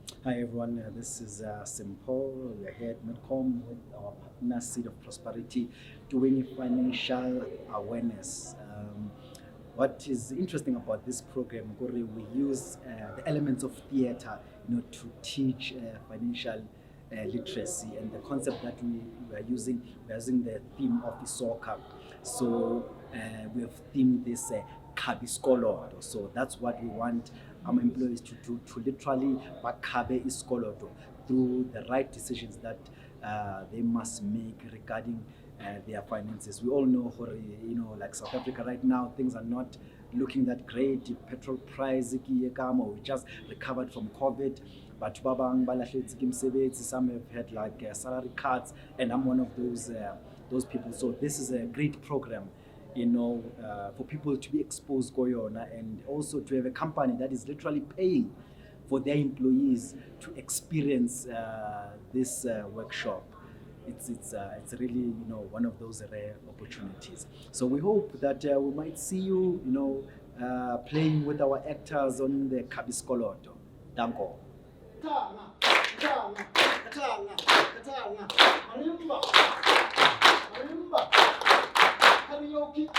Hi everyone, this is Simple. We're here at Medcom with our partner Seed of Prosperity doing financial awareness. What is interesting about this program, Gore, we use the elements of theater, to teach financial literacy, and the concept that we are using the theme of the soccer. So we have themed this Kabi Skoloto. So that's what we want our employees to do, to literally bakabe iskoloto through the right decisions that they must make regarding their finances. We all know, like South Africa right now, things are not looking that great. Petrol price, we just recovered from COVID, but some have had like salary cuts, and I'm one of those people. So this is a great program, for people to be exposed koyona, and also to have a company that is literally paying for their employees to experience this workshop. It's really one of those rare opportunities. So we hope that we might see you playing with our actors on the Kabiskoloto. Danko. Karaoke.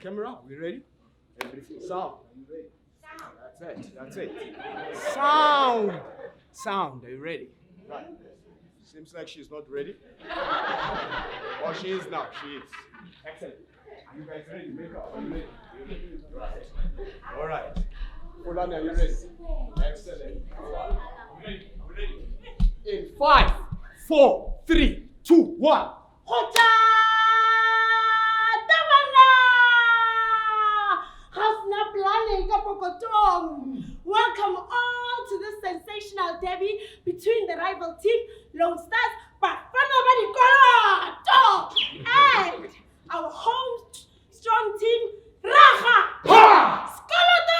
Camera, are we ready? Everything. Sound. Are you ready? That's it. Sound. Are you ready? Right. Seems like she's not ready. Or she is now. She is. Excellent. Are you guys ready? Make up. Are you ready? Mulani, are you ready? Excellent. In 5, 4, 3, 2, 1. Welcome all to this sensational derby between the rival team, Lone Stars, Bafana Badikolo, and our home strong team, Raha Skoloto!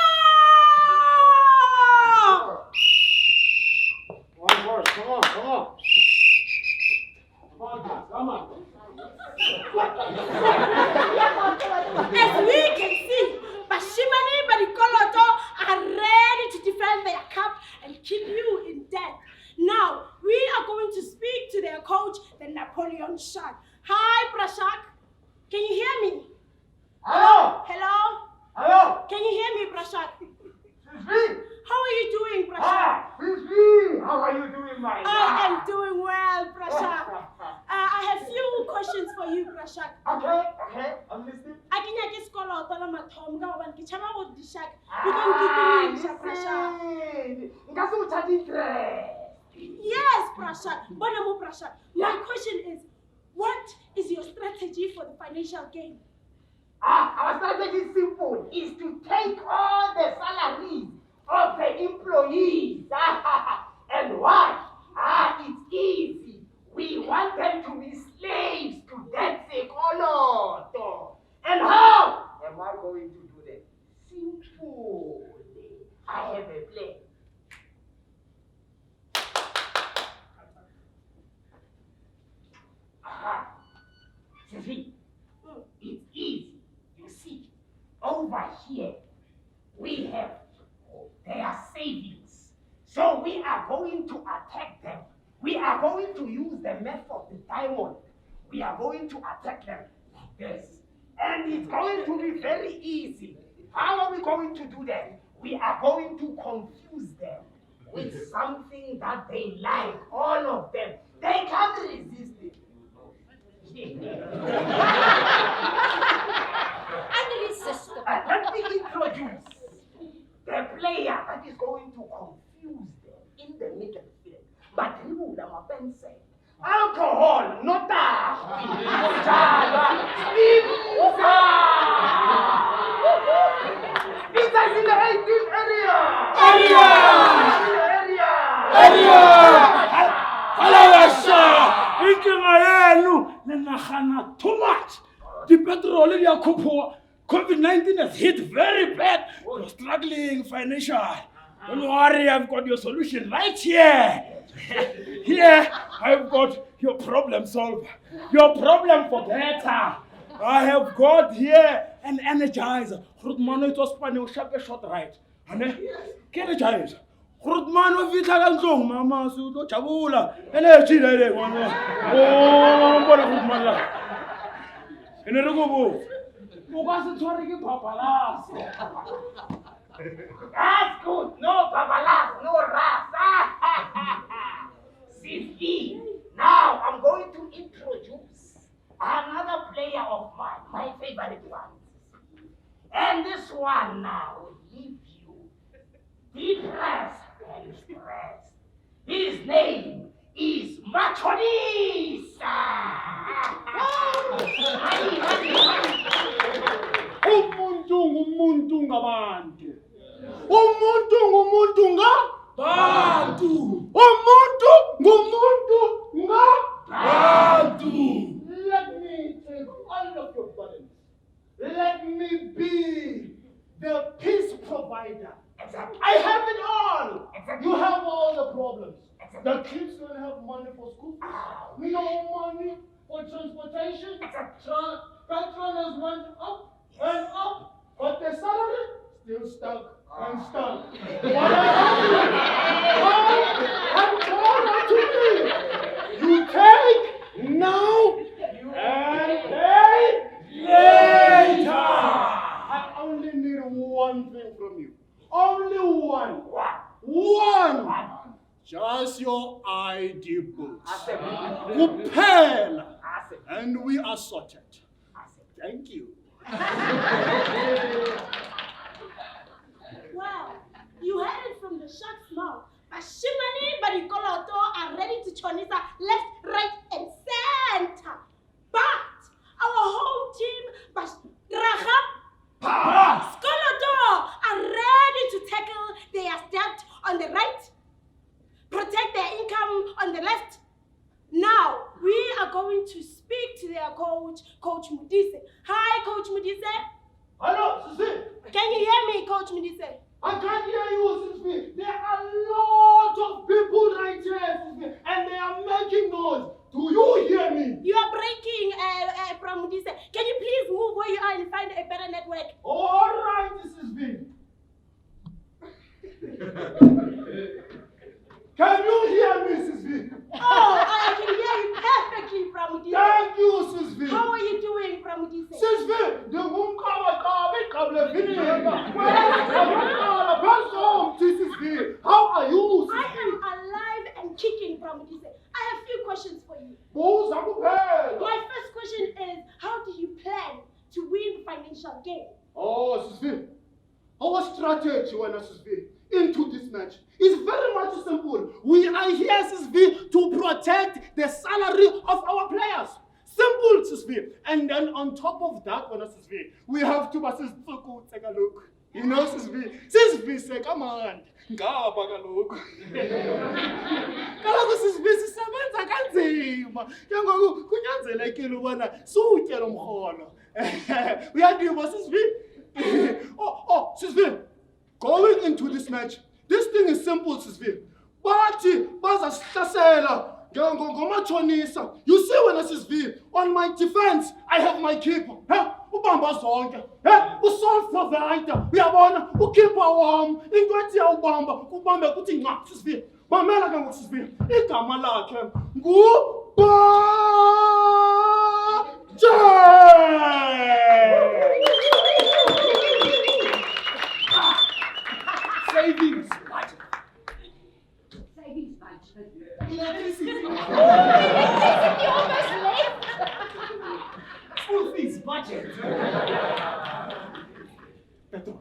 One more, come on. Come on. As we can see, Bashimani Badikoloto are ready to defend their cup and keep you in debt. Now, we are going to speak to their coach, the Napoleon Shark. Hi, Prashak. Can you hear me? Hello. Can you hear me, Prashak? Fifi. How are you doing, Prashak? Fifi. How are you doing, my I am doing well, Prashak. I have few questions for you, Prashak. Okay, I'm listening. I can get scholar tola mathom ka one kichama go dishak. You don't give me Prashak. Yes, Prashak. Bonamu Prashak. My question is, what is your strategy for the financial gain? Our strategy is simple, is to take all the salaries of the employees. And why? It's easy. We want them to be slaves to that sake. Oh no. And how am I going to do that? Simple. I have a plan. See, it's easy. You see, over here, we have their savings. So we are going to attack them. We are going to use the method, the diamond. We are going to attack them like this. And it's going to be very easy. How are we going to do that? We are going to confuse them with something that they like, all of them. They can't resist it. Let me introduce the player that is going to confuse them in the middle field. But remove them up and say, alcohol, not that. Pizza is in the 18th area. Hello, sir. Too much. The petrol in your COVID-19 has hit very bad. You're struggling financial. Don't worry, I've got your solution right here. Here, I've got your problem solver. Your problem for better. I have got here an energizer. Rudmano it was funny, short right. Energizer. Rudmano vita kanzong mama sudo chabula. Energy lele mama. Oh, mbona Rudmano. Enerugo. That's good. No babalas, no ras. See, now I'm going to introduce another player of mine, my favorite one. And this one now will leave you depressed and stressed. His name is Machonisa. Umuntu ngabantu. Umuntu ngabantu. Umuntu ngabantu. Let me take all of your burdens. Let me be the peace provider. Exactly. I have it all. Exactly. You have all the problems. Exactly. The kids don't have money for school fees. No money for transportation. Petrol has went up and up, but the salary still stuck and stuck. And to me, you take now and pay later. I only need one thing from you. Only one. One. Just your ID books. Kupela. And we are sorted. Thank you. Wow, Can you hear me, Coach Midise? I can't hear you, Sisbi. There are a lot of people right here, Sisbi, and they are making noise. Do you hear me? You are breaking, Pramudise. Can you please move where you are and find a better network? All right, Sisbi. Can you hear me, Sisbi? Oh, I can hear you perfectly, Pramudise. Thank you, Sisbi. How are you doing, Pramudise? Sisbi, the room cover, how are you, I Sisbi? am alive and kicking, Pramudise. I have a few questions for you. My first question is, how do you plan to win the financial game? Oh, Sisbi, our strategy, Sisbi, into this match is very much simple. We are here, Sisbi, to protect the salary of our players. Simple, Sisbi. And then on top of that, Sisbi, we have to take a look. You know, Sisbi say, come on. Ngapha kaloku. Kaloku Sisbi sisebenza kanzima. Ke ngoku kunyanzelekile ubana siwutye lo mrholo. Uyadiva Sisbi? Oh, Sisbi. Going into this match, this thing is simple, Sisbi. Bathi bazasihlasela ngomatshonisa. You see when Sisbi, on my defense, I have my keeper. Ubamba zonke. Usolve provider. Uyabona, ukeeper wam. Into ethi uyawubamba, kubambe kuthi nqa, Sisbi. Mamela ke ngoku Sisbi. Igama lakhe Savings budget. Savings budget. You almost late. School fees budget. Petro.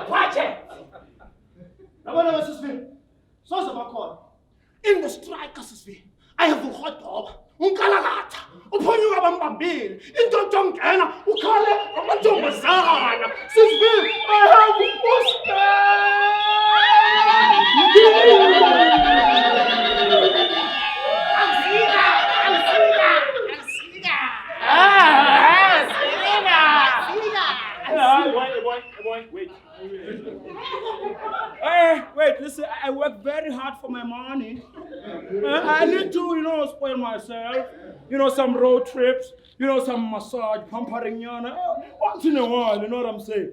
Budget. Yabona Sisbi. Soze bakhona. In the striker, Sisbi, I have uhodoba, unkalakatha, uphunyuka bambambile, into jongena, ukhale amantombazana. Sisbi, I Wait, listen, I work very hard for my money. I need to, spoil myself. Some road trips, some massage, pampering, once in a while, you know what I'm saying?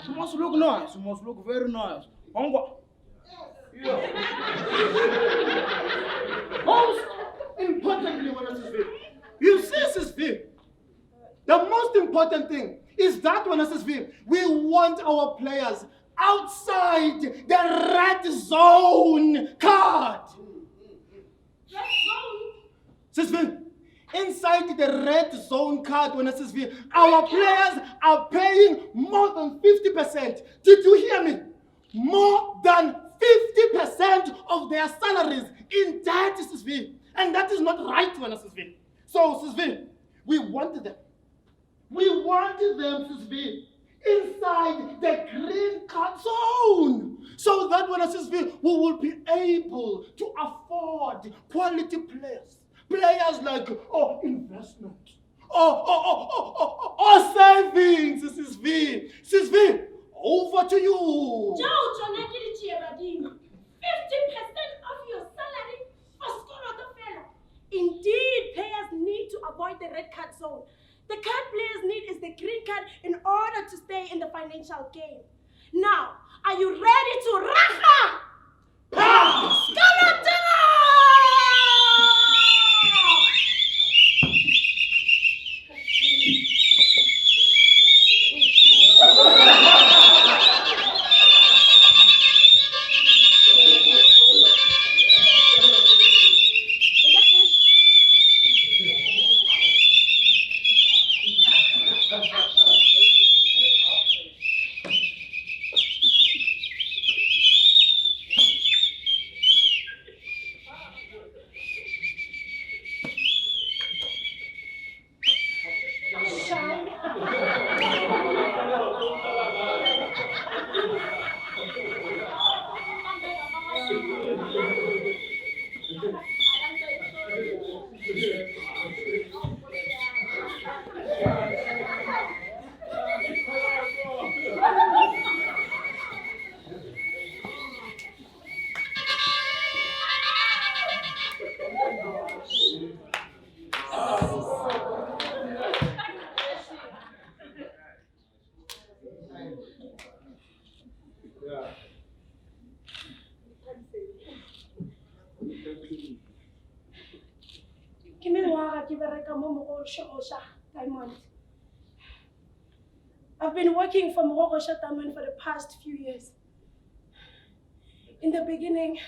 You must look nice, you must look very nice. most importantly, you see, Sisbi, the most important thing is that Sisbi, we want our players outside the red zone card. Red zone? Sisbi, inside the red zone card, Sisbi, our players are paying more than 50%. Did you hear me? More than 50% of their salaries in debt, Sisbi. And that is not right, Sisbi. So, Sisbi, we want them. We want them, Sisbi, inside the green card zone. So that Sisbi, we will be able to afford quality players. Players like investment. Or savings, Sisbi. Sisbi, over to you. 50% of your salary for school of the fella. Indeed, players need to avoid the red card zone. The card players need is the green card in order to stay in the financial game. Now, are you ready to racha? Skeleton! ke bereka mo Mogogosha Diamond. I've been working for Mogogosha Diamond for the past few years. In the beginning,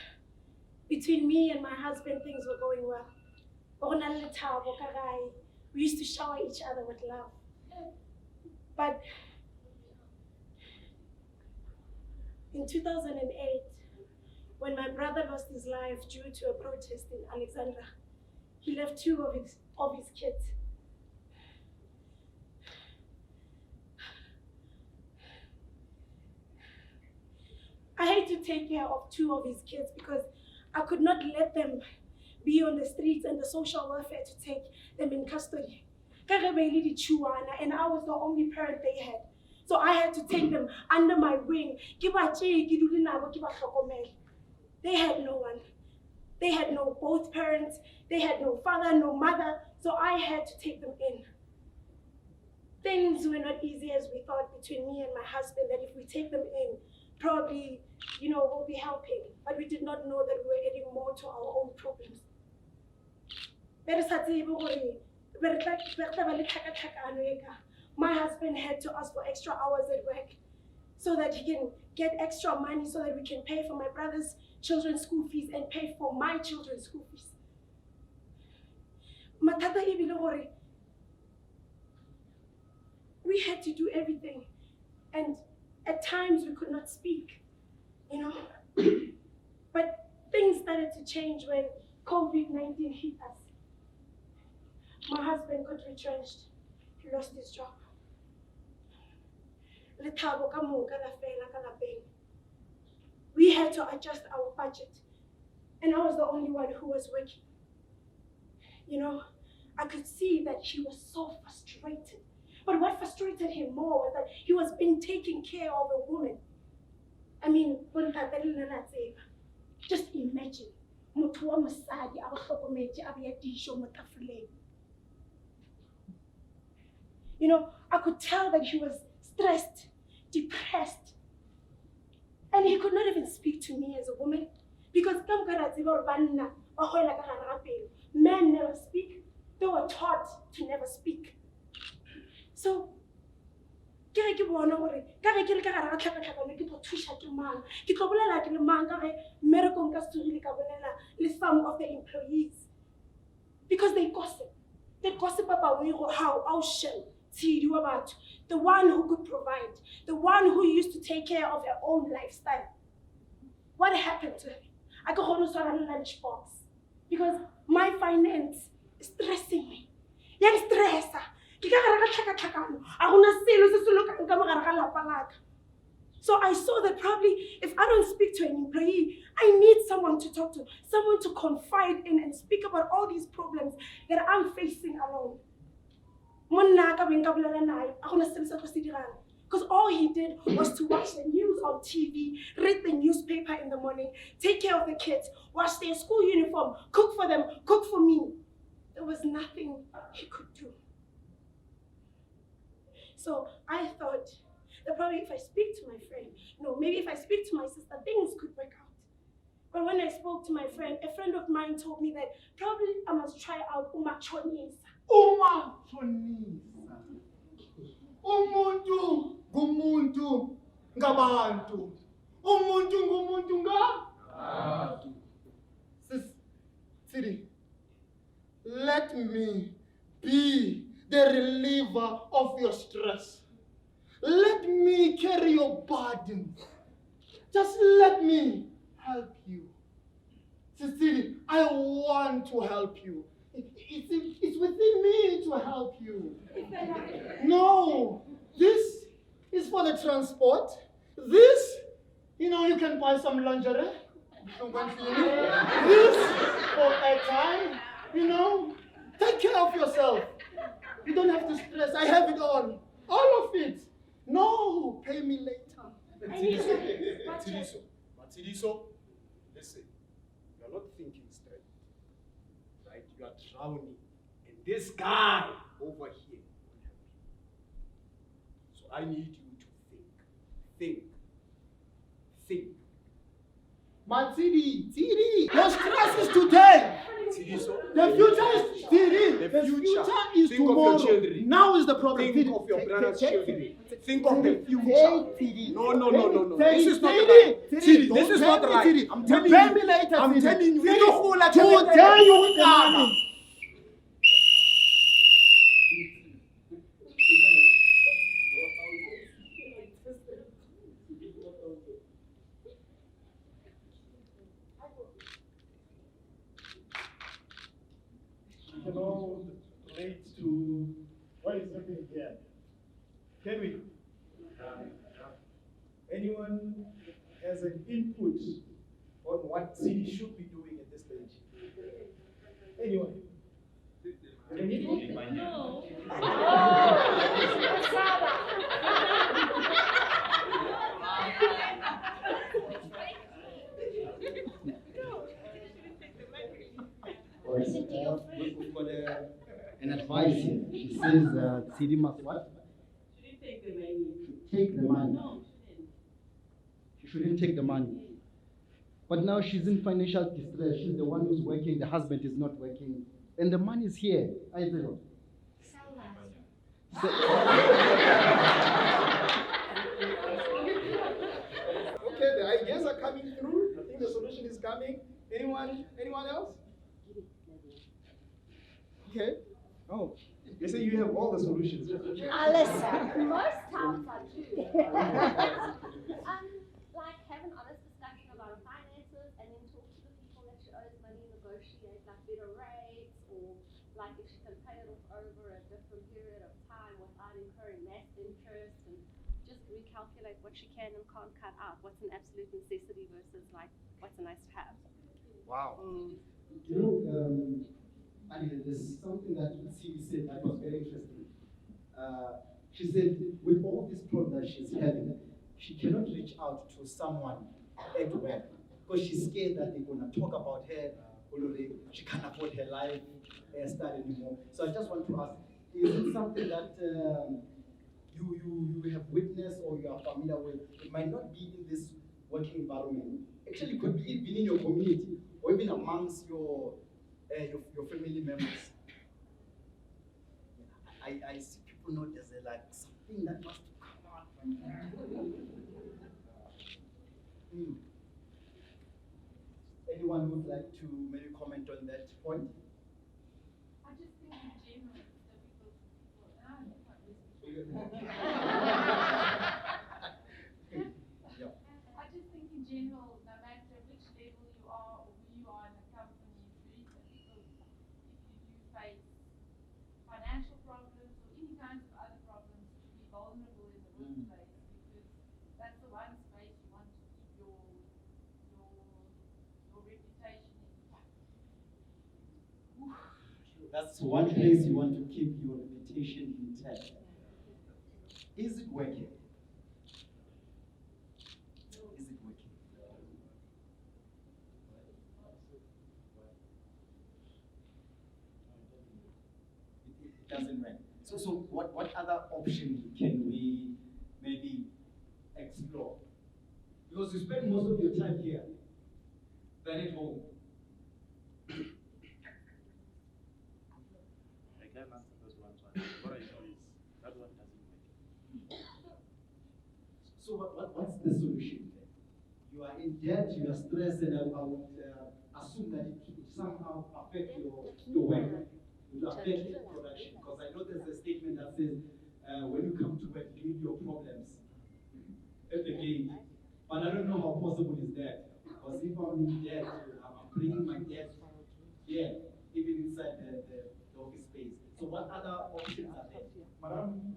between me and my husband, things were going well. We used to shower each other with love. But in 2008, when my brother lost his life due to a protest in Alexandra, he left 2 of his kids. I had to take care of 2 of his kids because I could not let them be on the streets and the social welfare to take them in custody. And I was the only parent they had. So I had to take them under my wing. They had no one. They had no both parents. They had no father, no mother. So I had to take them in. Things were not easy as we thought between me and my husband, that if we take them in, probably, we'll be helping. But we did not know that we were adding more to our own problems. My husband had to ask for extra hours at work so that he can get extra money so that we can pay for my brother's children's school fees and pay for my children's school fees. We had to do everything, and at times we could not speak, But things started to change when COVID-19 hit us. My husband got retrenched. He lost his job. We had to adjust our budget, and I was the only one who was working. I could see that he was so frustrated. But what frustrated him more was that he was being taken care of a woman. I mean, just imagine. I could tell that he was stressed, depressed. And he could not even speak to me as a woman. Because men never speak. They were taught to never speak. So, some of the employees, because they gossip. They gossip about how the one who could provide, the one who used to take care of her own lifestyle. What happened to her? I got on a lunchbox because my finance is stressing me. Yang stressa. So I saw that probably if I don't speak to an employee, I need someone to talk to, someone to confide in and speak about all these problems that I'm facing alone. Because all he did was to watch the news on TV, read the newspaper in the morning, take care of the kids, wash their school uniform, cook for them, cook for me. There was nothing he could do. So I thought that probably if I speak to my friend, maybe if I speak to my sister, things could work out. But when I spoke to my friend, a friend of mine told me that probably I must try out umachonisa. Umachonisa. Umuntu ngumuntu ngabantu. Umuntu ngumuntu ngabantu. Siri, let me be the reliever of your stress. Let me carry your burden. Just let me help you. Cecilia, I want to help you. It's within me to help you. No, this is for the transport. This, you can buy some lingerie. This for airtime, Take care of yourself. You don't have to stress. I have it all of it. No, pay me later. Matiriso, listen, you're not thinking straight, right? You are drowning, and this guy over here will help you. So I need you to think. Tiri, your stress is today. Matiriso, The future is Tiri. the the future. is Think of tomorrow. your children. Now is the problem. Think of your brother's children. Think of the future. Tiri. No, no, no, no, no. Tiri, This is not Tiri, right. Tiri, Tiri, don't this is pay not me, right. Tiri. I'm You telling pay you. me later, I'm Tiri. telling you. Tiri, You know who like today you will pay me. You can all relate to what is happening here. Can we? Anyone has an input on what city should be doing at this stage? Anyone? No. We've got an advice here. She says Siri must what? Shouldn't take the money. Should take the money. No, shouldn't. She shouldn't take the money. But now she's in financial distress. She's the one who's working. The husband is not working. And the money is here. I don't know. Okay, the ideas are coming through. I think the solution is coming. Anyone else? Okay. Oh, you say you have all the solutions. Listen. Most times I do. Like have an honest discussion about our finances and then talk to the people that she owes money, negotiate like better rates or like if she can pay it off over a different period of time without incurring mass interest and just recalculate what she can and can't cut out. What's an absolute necessity versus like what's a nice to have. Wow. You know, there's something that Siri said that was very interesting. She said, with all this problem that she's having, she cannot reach out to someone at work because she's scared that they're going to talk about her. She can't afford her lifestyle anymore. So I just want to ask, is it something that you have witnessed or you are familiar with? It might not be in this working environment. Actually, it could be even in your community or even amongst your family members. I see people know there's like something that must come out. Anyone would like to maybe comment on that point? I just think in general it's difficult for people. And I quite Yeah. I just think in general, no matter which level you are or who you are in the company, it's very difficult if you do face financial problems or any kinds of other problems to be vulnerable in the workplace because that's the one space you want to keep your reputation intact. That's one place you want to keep your reputation intact. Is it working? Is it working? It doesn't work. So what other option can we maybe explore? Because you spend most of your time here than at home. I can't answer those ones. What I know is that one doesn't work. So what's the solution then? You are in debt, you are stressed, and I would assume that it somehow affect your work. It will affect production. Because I know there's a statement that says, when you come to work, leave your problems at the gate. But I don't know how possible is that. Because if I'm in debt, I'm bringing my debt here, even inside the office space. So what other options are there? Madam,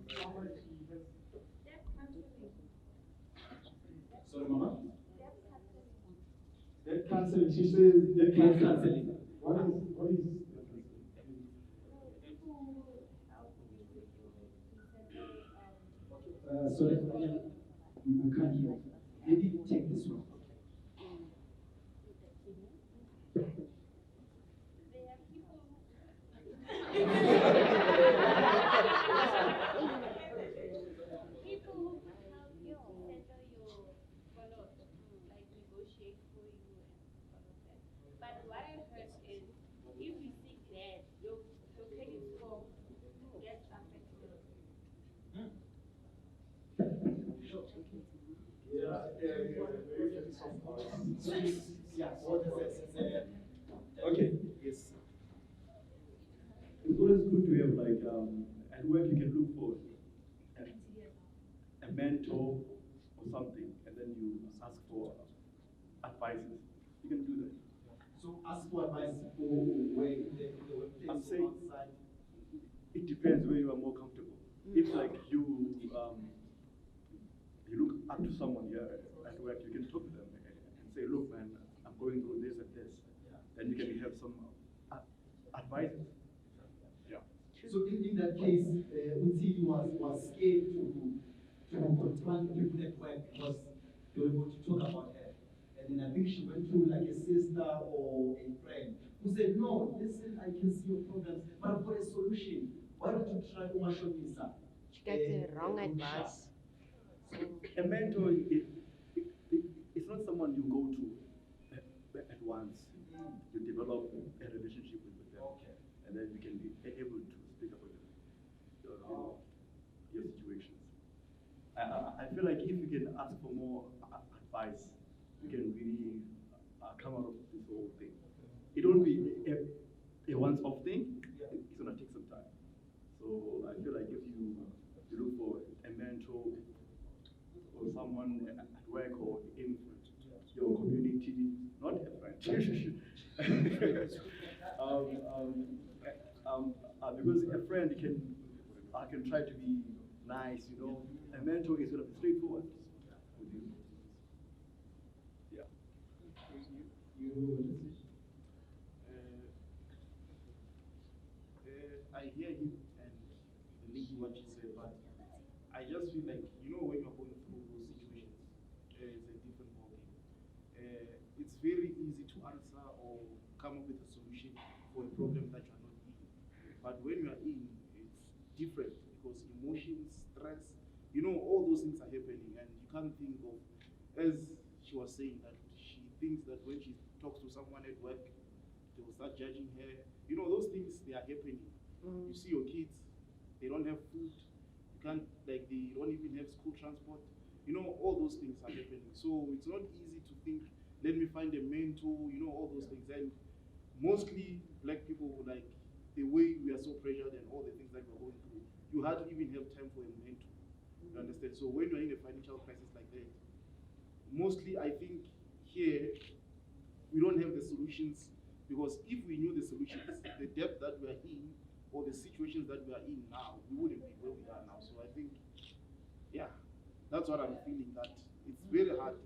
Sorry, Mama? debt counseling, she says debt Debt counseling. counseling. What is debt counseling? Sorry, I can't hear. Maybe take this one. People who could help you settle your bolot, like negotiate for you and all of that. But what I heard is, if you seek that, your credit Yeah, what is it? Okay. Yes. It's always good to have like at work you can look for a mentor or something, and then you ask for advices. You can do that. So ask for advice for where in the workplace I'm or saying outside. it depends where you are more comfortable. If like you look up to someone here at work, you can talk to them and say, look, man, I'm going through this and this. Then you can have some advices. Yeah. So in that case, Utsili was scared to confront people at work because they were going to talk about her. And then I think she went to like a sister or a friend who said, no, listen, I can see your problems, but I've got a solution. Why don't you try Umashonisa? She got the wrong advice. A mentor, it's not someone you go to at once. You develop a relationship with them, and then you can be able to speak about your situations. I feel like if you can ask for more advice, you can really come out of this whole thing. It won't be a once-off thing. It's gonna take some time. So I feel like if you look for a mentor or someone at work or in your community, not a friend. Because a friend can try to be nice, you know. A mentor is gonna be straightforward with you. Yeah. I hear you and believe what you say, but I just feel like, you know, when you're going through those situations, it's a different ballgame. It's very easy to answer or come up with a solution for a problem that you're not in. But when you're in, it's different because emotions, stress, you know, all those things are happening and you can't think of, as she was saying, that she thinks that when she talks to someone at work, they will start judging her. You know, those things, they are happening. You see your kids, they don't have food, you can't, like, they don't even have school transport. You know, all those things are happening. So it's not easy to think, let me find a mentor, you know, all those things. And mostly black people, like, the way we are so pressured and all the things that we're going through, you hardly even have time for a mentor. You understand? So when you're in a financial crisis like that, mostly I think here, we don't have the solutions, because if we knew the solutions, the depth that we are in, or the situations that we are in now, we wouldn't be where we are now. So I think, yeah, that's what I'm feeling, that it's very hard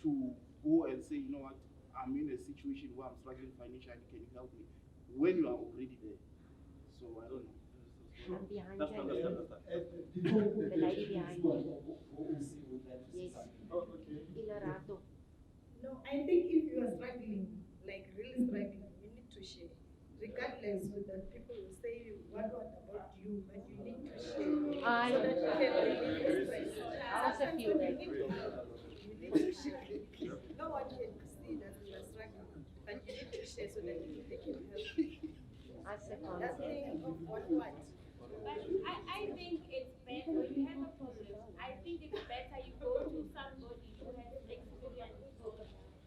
to go and say, you know what, I'm in a situation where I'm struggling financially, can you help me? When you are already there. So I don't know. I'm behind That's you. The lady behind you. Yes. Oh, okay. Ilarato. No, I think if you are struggling, like really struggling, you need to share. Regardless of that people will say what about you, but you need to share. So that you can relieve your stress. I also feel that. You need to share. No one can see that you are struggling, but you need to share so that they can help you. I second. Nothing of what. But I think it's better when you have a problem. I think it's better you go to somebody who has experience of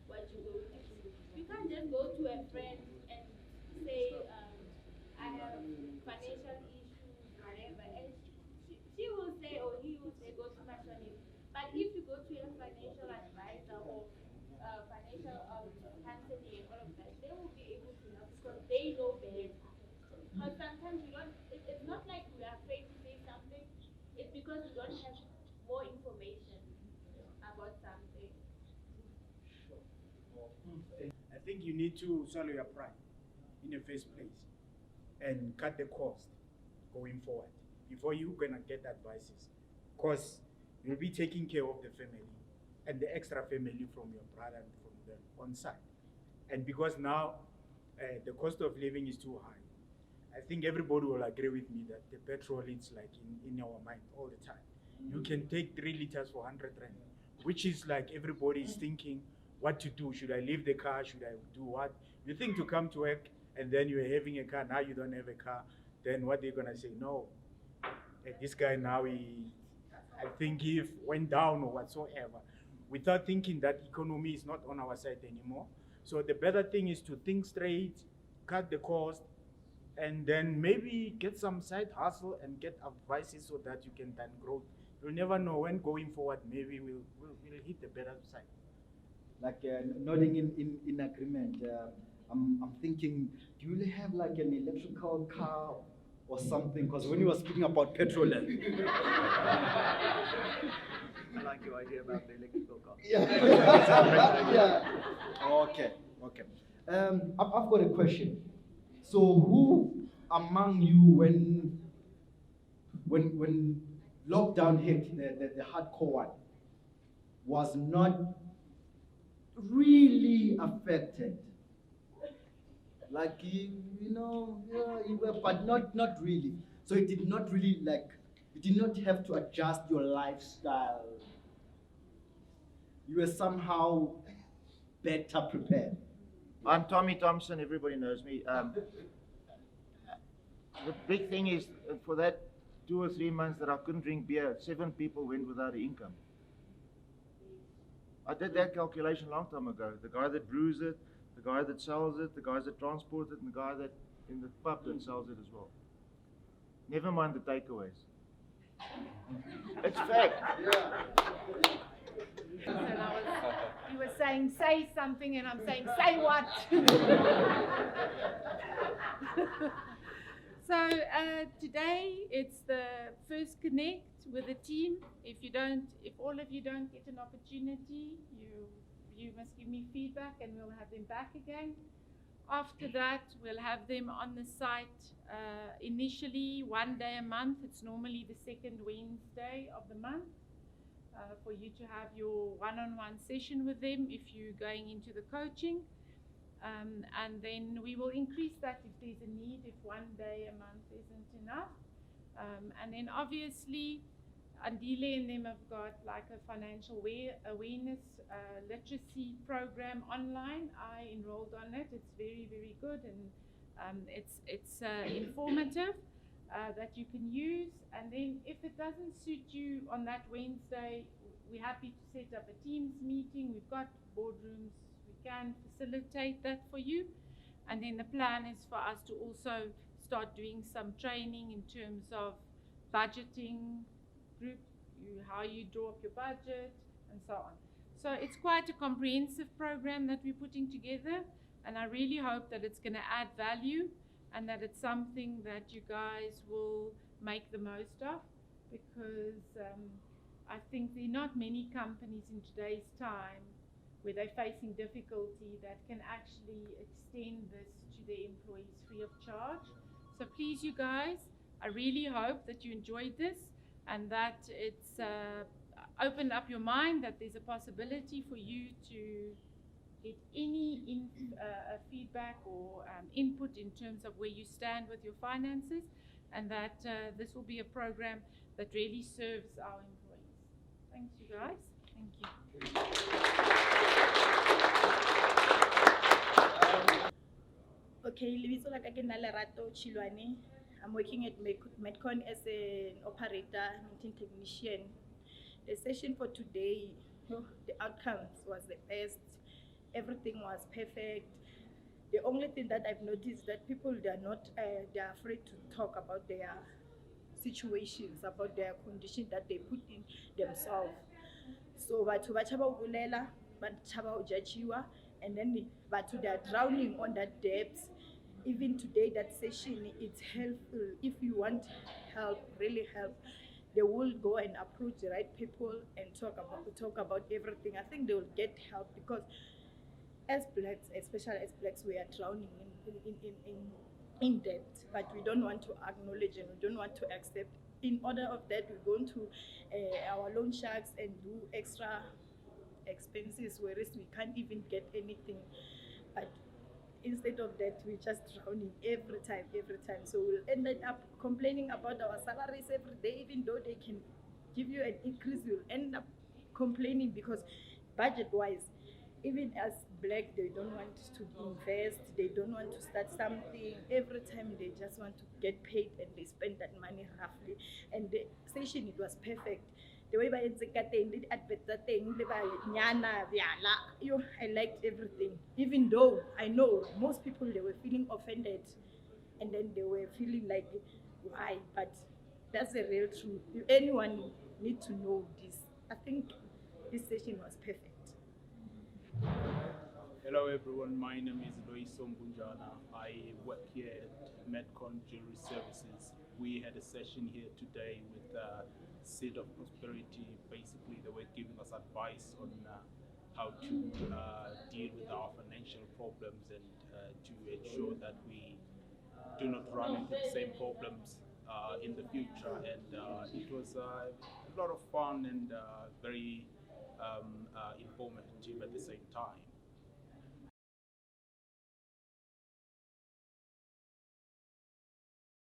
what you go through. You can't just go to a friend and say, I have financial issues, whatever, and she will say or he will say, go to my money. But if you go to a financial advisor or financial counseling and all of that, they will be able to help because they know better. But sometimes we don't, it's not like we are afraid to say something, it's because we don't have more information about something. I think you need to swallow your pride in the first place and cut the cost going forward before you're gonna get advices. Because you'll be taking care of the family and the extra family from your brother and from the on side. And because now the cost of living is too high, I think everybody will agree with me that the petrol is like in our mind all the time. You can take 3 liters for 100 rand, which is like everybody is thinking what to do. Should I leave the car? Should I do what? You think to come to work and then you're having a car, now you don't have a car, then what they're gonna say? No, this guy now, I think he went down or whatsoever. without thinking that economy is not on our side anymore. So the better thing is to think straight, cut the cost, and then maybe get some side hustle and get advices so that you can then grow. You'll never know when going forward, maybe we'll hit the better side. Like nodding in agreement. I'm thinking, do you have like an electrical car or something? Because when you were speaking about petrol, I like your idea about the electrical car. yeah. Okay. I've got a question. So who among you, when lockdown hit, the hardcore one, was not really affected? Like you know, yeah, you were, but not really. So it did not really you did not have to adjust your lifestyle. You were somehow better prepared. I'm Tommy Thompson, everybody knows me. The big thing is, for that 2 or 3 months that I couldn't drink beer, 7 people went without an income. I did that calculation a long time ago. The guy that brews it, the guy that sells it, the guys that transport it, and the guy that in the pub that sells it as well. Never mind the takeaways. It's fact. You were saying, say something, and I'm saying, say what? So today it's the first connect with the team. If all of you don't get an opportunity, you must give me feedback, and we'll have them back again. After that, we'll have them on the site initially 1 day a month. It's normally the second Wednesday of the month. For you to have your one-on-one session with them if you're going into the coaching. And then we will increase that if there's a need, if 1 day a month isn't enough. And then obviously, Andile and them have got like a financial awareness literacy program online. I enrolled on it. It's very, very good, and it's informative. That you can use. And then if it doesn't suit you on that Wednesday, we're happy to set up a Teams meeting. We've got boardrooms. We can facilitate that for you. And then the plan is for us to also start doing some training in terms of budgeting, how you draw up your budget, and so on. So it's quite a comprehensive program that we're putting together, and I really hope that it's going to add value and that it's something that you guys will make the most of, because I think there are not many companies in today's time where they're facing difficulty that can actually extend this to their employees free of charge. So please, you guys, I really hope that you enjoyed this and that it's opened up your mind that there's a possibility for you to get any feedback or input in terms of where you stand with your finances, and that this will be a program that really serves our employees. Thanks, you guys. Thank you. Okay, lebitso la ka ke nna Lerato Chilwane. I'm working at Metcon as an operator, meeting technician. The session for today, the outcomes was the best. Everything was perfect. The only thing that I've noticed that people, they're afraid to talk about their situations, about their condition that they put in themselves. So batho ba tshaba ho bolela, ba tshaba ho judgiwa, and then batho they are drowning on that debt. Even today, that session, it's helpful. If you want help, really help, they will go and approach the right people and talk about everything. I think they will get help, because as blacks, especially as blacks, we are drowning in debt, but we don't want to acknowledge and we don't want to accept. In order of that, we're going to our loan sharks and do extra expenses, whereas we can't even get anything. But instead of that, we're just drowning every time. So we'll end up complaining about our salaries every day, even though they can give you an increase. We'll end up complaining because budget-wise, even as black, they don't want to invest, they don't want to start something. Every time they just want to get paid and they spend that money roughly. And the session, it was perfect. the way by it's getting the advert thing, the nyana, I liked everything. Even though I know most people they were feeling offended and then they were feeling like why, but that's the real truth. If anyone need to know this, I think this session was perfect. Hello everyone, my name is Loiso Mbunjana. I work here at Medcon Jewelry Services. We had a session here today with Seed of Prosperity. Basically, they were giving us advice on how to deal with our financial problems and to ensure that we do not run into the same problems in the future. And it was a lot of fun and very informative at the same time.